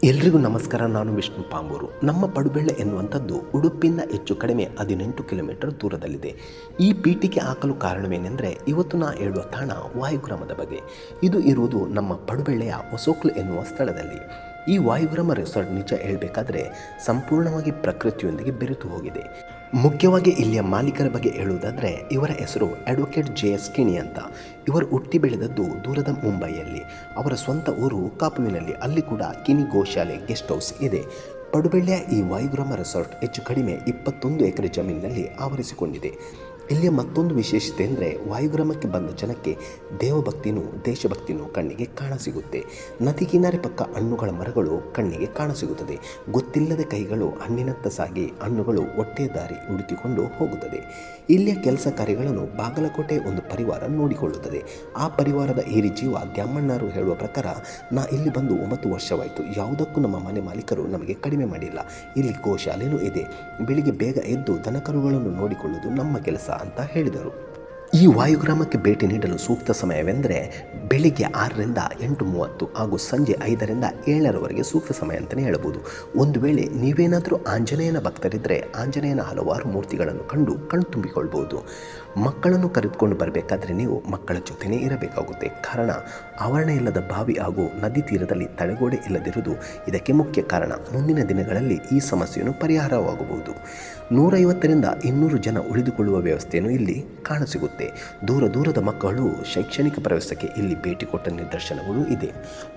ಎಲ್ರಿಗೂ ನಮಸ್ಕಾರ. ನಾನು ವಿಷ್ಣು ಪಾಂಬೂರು. ನಮ್ಮ ಪಡುಬೆಳ್ಳೆ ಎನ್ನುವಂಥದ್ದು ಉಡುಪಿಯಿಂದ ಹೆಚ್ಚು ಕಡಿಮೆ 18 ಕಿಲೋಮೀಟರ್ ದೂರದಲ್ಲಿದೆ. ಈ ಪೀಠಿಕೆ ಹಾಕಲು ಕಾರಣವೇನೆಂದರೆ ಇವತ್ತು ನಾ ಹೇಳುವ ತಾಣ ವಾಯುಗ್ರಾಮದ ಬಗ್ಗೆ. ಇದು ಇರುವುದು ನಮ್ಮ ಪಡುಬೆಳ್ಳೆಯ ಹೊಸೋಕ್ಲು ಎನ್ನುವ ಸ್ಥಳದಲ್ಲಿ. ಈ ವಾಯುಗ್ರಾಮ ರೆಸಾರ್ಟ್ ನಿಜ ಹೇಳಬೇಕಾದ್ರೆ ಸಂಪೂರ್ಣವಾಗಿ ಪ್ರಕೃತಿಯೊಂದಿಗೆ ಬೆರೆತು ಹೋಗಿದೆ. ಮುಖ್ಯವಾಗಿ ಇಲ್ಲಿಯ ಮಾಲೀಕರ ಬಗ್ಗೆ ಹೇಳುವುದಾದರೆ ಇವರ ಹೆಸರು ಅಡ್ವೊಕೇಟ್ JS ಕಿಣಿ ಅಂತ. ಇವರು ಹುಟ್ಟಿ ಬೆಳೆದದ್ದು ದೂರದ ಮುಂಬೈಯಲ್ಲಿ. ಅವರ ಸ್ವಂತ ಊರು ಕಾಪುವಿನಲ್ಲಿ. ಅಲ್ಲಿ ಕೂಡ ಕಿಣಿ ಗೋಶಾಲೆ ಗೆಸ್ಟ್ ಹೌಸ್ ಇದೆ. ಪಡುಬೆಳ್ಳೆಯ ಈ ವಾಯುಗ್ರಾಮ ರೆಸಾರ್ಟ್ ಹೆಚ್ಚು ಕಡಿಮೆ 21 ಎಕರೆ ಜಮೀನಿನಲ್ಲಿ ಆವರಿಸಿಕೊಂಡಿದೆ. ಇಲ್ಲಿಯ ಮತ್ತೊಂದು ವಿಶೇಷತೆ ಅಂದರೆ ವಾಯುಗ್ರಾಮಕ್ಕೆ ಬಂದ ಜನಕ್ಕೆ ದೇವಭಕ್ತಿನೂ ದೇಶಭಕ್ತಿನೂ ಕಣ್ಣಿಗೆ ಕಾಣಸಿಗುತ್ತೆ. ನದಿ ಕಿನಾರೆ ಪಕ್ಕ ಹಣ್ಣುಗಳ ಮರಗಳು ಕಣ್ಣಿಗೆ ಕಾಣಸಿಗುತ್ತದೆ. ಗೊತ್ತಿಲ್ಲದೆ ಕೈಗಳು ಹಣ್ಣಿನತ್ತ ಸಾಗಿ ಹಣ್ಣುಗಳು ಹೊಟ್ಟೆಯ ದಾರಿ ಹುಡುಕಿಕೊಂಡು ಹೋಗುತ್ತದೆ. ಇಲ್ಲಿಯ ಕೆಲಸ ಕಾರ್ಯಗಳನ್ನು ಬಾಗಲಕೋಟೆ ಒಂದು ಪರಿವಾರ ನೋಡಿಕೊಳ್ಳುತ್ತದೆ. ಆ ಪರಿವಾರದ ಹಿರಿ ಜೀವ ದ್ಯಾಮಣ್ಣರು ಹೇಳುವ ಪ್ರಕಾರ, ನಾ ಇಲ್ಲಿ ಬಂದು 9 ವರ್ಷವಾಯಿತು. ಯಾವುದಕ್ಕೂ ನಮ್ಮ ಮನೆ ಮಾಲೀಕರು ನಮಗೆ ಕಡಿಮೆ ಮಾಡಿಲ್ಲ. ಇಲ್ಲಿ ಗೋಶಾಲೆನೂ ಇದೆ. ಬೆಳಿಗ್ಗೆ ಬೇಗ ಎದ್ದು ದನಕರುಗಳನ್ನು ನೋಡಿಕೊಳ್ಳುವುದು ನಮ್ಮ ಕೆಲಸ ಅಂತ ಹೇಳಿದರು. ಈ ವಾಯುಗ್ರಾಮಕ್ಕೆ ಭೇಟಿ ನೀಡಲು ಸೂಕ್ತ ಸಮಯವೆಂದರೆ ಬೆಳಿಗ್ಗೆ 6ರಿಂದ 8:30 ಹಾಗೂ ಸಂಜೆ 5ರಿಂದ 7ರವರೆಗೆ ಸೂಕ್ತ ಸಮಯ ಅಂತಲೇ ಹೇಳ್ಬೋದು. ಒಂದು ವೇಳೆ ನೀವೇನಾದರೂ ಆಂಜನೇಯನ ಭಕ್ತರಿದ್ದರೆ ಆಂಜನೇಯನ ಹಲವಾರು ಮೂರ್ತಿಗಳನ್ನು ಕಂಡು ಕಣ್ತುಂಬಿಕೊಳ್ಬೋದು. ಮಕ್ಕಳನ್ನು ಕರೆದುಕೊಂಡು ಬರಬೇಕಾದ್ರೆ ನೀವು ಮಕ್ಕಳ ಜೊತೆನೇ ಇರಬೇಕಾಗುತ್ತೆ. ಕಾರಣ ಆವರಣ ಇಲ್ಲದ ಬಾವಿ ಹಾಗೂ ನದಿ ತೀರದಲ್ಲಿ ತಡೆಗೋಡೆ ಇಲ್ಲದಿರುವುದು ಇದಕ್ಕೆ ಮುಖ್ಯ ಕಾರಣ. ಮುಂದಿನ ದಿನಗಳಲ್ಲಿ ಈ ಸಮಸ್ಯೆಯನ್ನು ಪರಿಹಾರವಾಗಬಹುದು. 150ರಿಂದ 200 ಜನ ಉಳಿದುಕೊಳ್ಳುವ ವ್ಯವಸ್ಥೆಯನ್ನು ಇಲ್ಲಿ ಕಾಣಸಿಗುತ್ತೆ. ದೂರದ ಮಕ್ಕಳು ಶೈಕ್ಷಣಿಕ ಪ್ರವೇಶಕ್ಕೆ ಇಲ್ಲಿ ಭೇಟಿ ಕೊಟ್ಟ ನಿದರ್ಶನಗಳು ಇದೆ.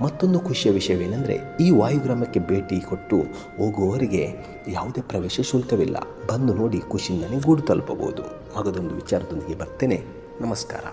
ಮತ್ತೊಂದು ಖುಷಿಯ ವಿಷಯವೇನೆಂದರೆ ಈ ವಾಯುಗ್ರಾಮಕ್ಕೆ ಭೇಟಿ ಕೊಟ್ಟು ಹೋಗುವವರಿಗೆ ಯಾವುದೇ ಪ್ರವೇಶ ಶುಲ್ಕವಿಲ್ಲ. ಬಂದು ನೋಡಿ ಖುಷಿಯಿಂದಲೇ ಗೂಡು ತಲುಪಬಹುದು. ಮಗದೊಂದು ವಿಚಾರದೊಂದಿಗೆ ಬರ್ತೇನೆ. ನಮಸ್ಕಾರ.